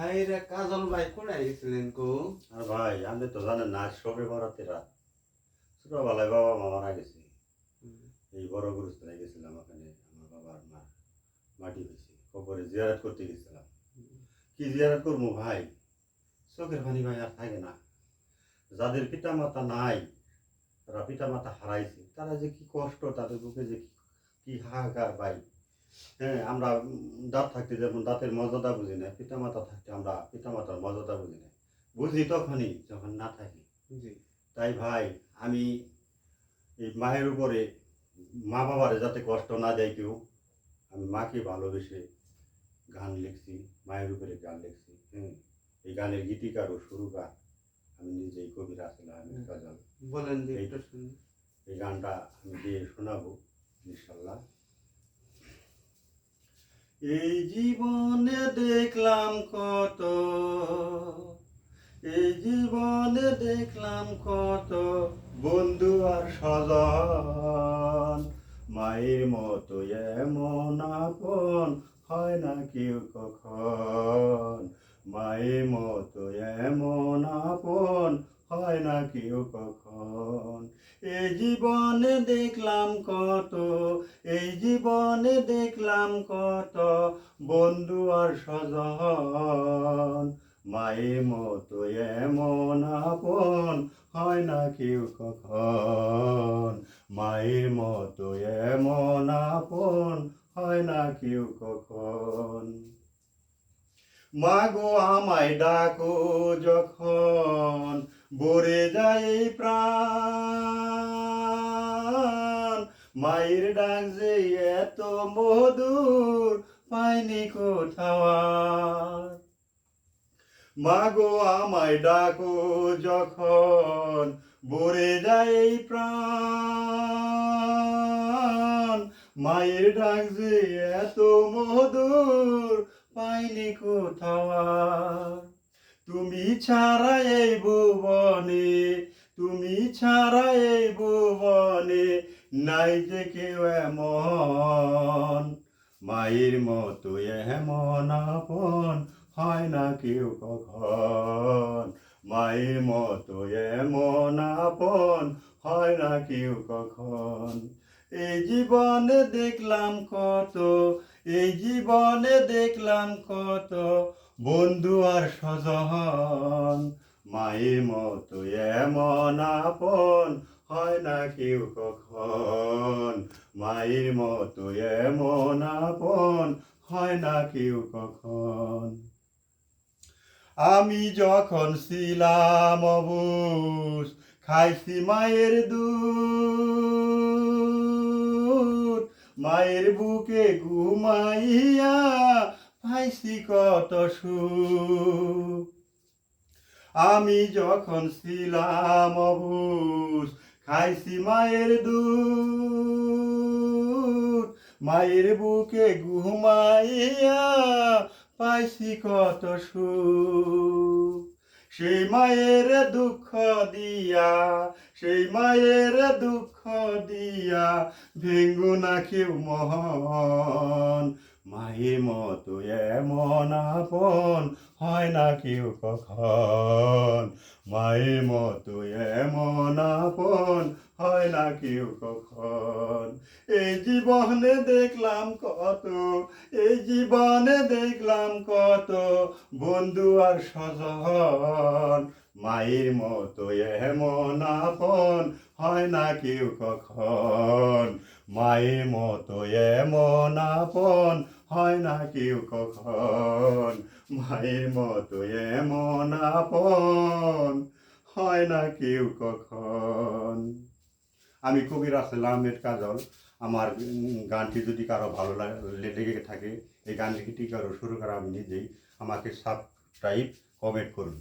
ভাই রে কাজল ভাই কোথায় গেছিলেন কো? আর ভাই আপনি তো জানেন না আজ সবে বরাতের রাত। ছোটবেলায় বাবা মা মারা গেছে। এই বড় গুরুস্থানে গেছিলাম, ওখানে আমার বাবার মা মাটি হয়েছে, কবরে জিয়ারত করতে গেছিলাম। কি জিয়ারত করবো ভাই, চোখের পানি ভাই আর থাকে না। যাদের পিতা মাতা নাই, তারা পিতা মাতা হারাইছে, তারা যে কি কষ্ট, তাদের বুকে যে কি হাহাকার ভাই। হ্যাঁ, আমরা দাঁত থাকতে যেমন দাঁতের মর্যাদা বুঝি না, পিতা মাতা থাকতে আমরা পিতা মাতার মর্যাদা বুঝি না। বুঝি তখনই যখন না থাকি। জি। তাই ভাই আমি এই মায়ের উপরে, মা বাবারে যাতে কষ্ট না দেয় কেউ, আমি মাকে ভালোবেসে গান লিখছি, মায়ের উপরে গান লিখছি। এই গানের গীতিকার ও সুরকার আমি নিজেই, কবি রাসেল আহমেদ কাজল। বলেন যে একটু শুনি। এই গানটা আমি দিয়ে শোনাবো ইনশাল্লাহ। এই জীবনে দেখলাম কত, এই জীবনে দেখলাম কত বন্ধু আর স্বজন, মায়ের মতো এমন আপন হয় না কেউ কখন, মায়ের মতো এমন আপন হয় না কেউ কখন। এই জীবনে দেখলাম কত, এই জীবনে দেখলাম কত বন্ধু আর স্বজন, মায়ের মতো এমন আপন হয় না কেউ কখন, মায়ের মতো এমন আপন হয় না কেউ কখন। মা গো আমায় ডাকো যখন ভরে যায় এই প্রাণ, মায়ের ডাক যে এত মধুর পাইনি কোথাও আর। মা গো আমায় ডাকো যখন ভরে যায় এই প্রাণ, মায়ের ডাক যে এত মধুর পাইনি কোথাও আর। তুমি ছাড়া এই ভুবনে, তুমি ছাড়া এই ভুবনে নাই যে কেউ এমন, মায়ের মতো এমন আপন হয় না কেউ কখন, মায়ের মতো এমন আপন হয় না কেউ কখন। এই জীবনে দেখলাম কত, এই জীবনে দেখলাম কত বন্ধু আর স্বজন, মায়ের মতো এমন আপন হয় না কেউ কখন, মায়ের মতো এমন আপন হয় না কেউ কখন। আমি যখন ছিলাম অবুঝ খাইছি মায়ের দুধ, মায়ের বুকে ঘুমাইয়া পাইছি কত সুখ। আমি যখন ছিলাম অবুঝ খাইছি মায়ের দুধ, মায়ের বুকে ঘুমাইয়া পাইছি কত সুখ। সেই মায়ের দুঃখ দিয়া, সেই মায়ের দুঃখ দিয়া ভেঙ্গু না কেউ মহন, মায়ের মতো এমন আপন হয় না কেউ কখন, মায়ের মতো এমন আপন হয় না কেউ কখন। এই জীবনে দেখলাম কত, এই জীবনে দেখলাম কত বন্ধু আর স্বজন, মায়ের মতো এমন আপন হয় না কেউ কখন, মায়ের মতো এমন আপন হয় না কেউ কখন, মায়ের মতো এমন আপন হয় না কেউ কখন। আমি কবি রাসেল আহমেদ কাজল। আমার গানটি যদি কারো ভালো লেগে থাকে, এই গানটি কারো শুরু করা আমি নিজেই, আমাকে সাবস্ক্রাইব কমেন্ট করুন।